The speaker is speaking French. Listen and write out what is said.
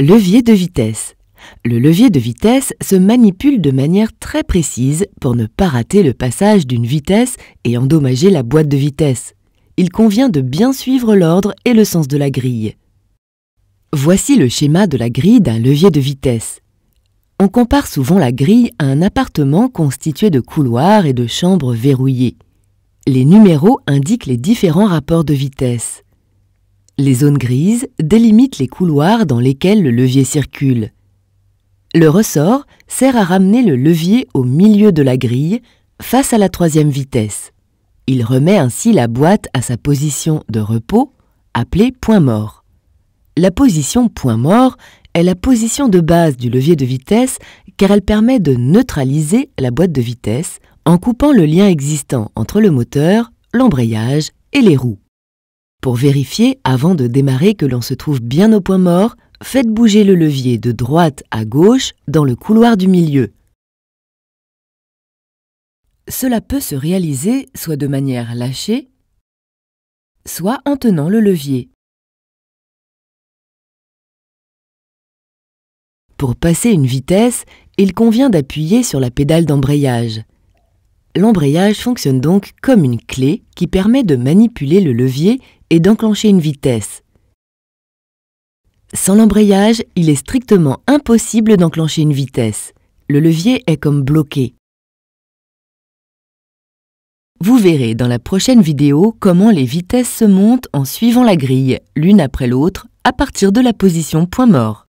Levier de vitesse. Le levier de vitesse se manipule de manière très précise pour ne pas rater le passage d'une vitesse et endommager la boîte de vitesse. Il convient de bien suivre l'ordre et le sens de la grille. Voici le schéma de la grille d'un levier de vitesse. On compare souvent la grille à un appartement constitué de couloirs et de chambres verrouillées. Les numéros indiquent les différents rapports de vitesse. Les zones grises délimitent les couloirs dans lesquels le levier circule. Le ressort sert à ramener le levier au milieu de la grille, face à la troisième vitesse. Il remet ainsi la boîte à sa position de repos, appelée point mort. La position point mort est la position de base du levier de vitesse car elle permet de neutraliser la boîte de vitesse en coupant le lien existant entre le moteur, l'embrayage et les roues. Pour vérifier avant de démarrer que l'on se trouve bien au point mort, faites bouger le levier de droite à gauche dans le couloir du milieu. Cela peut se réaliser soit de manière lâchée, soit en tenant le levier. Pour passer une vitesse, il convient d'appuyer sur la pédale d'embrayage. L'embrayage fonctionne donc comme une clé qui permet de manipuler le levier et d'enclencher une vitesse. Sans l'embrayage, il est strictement impossible d'enclencher une vitesse. Le levier est comme bloqué. Vous verrez dans la prochaine vidéo comment les vitesses se montent en suivant la grille, l'une après l'autre, à partir de la position point mort.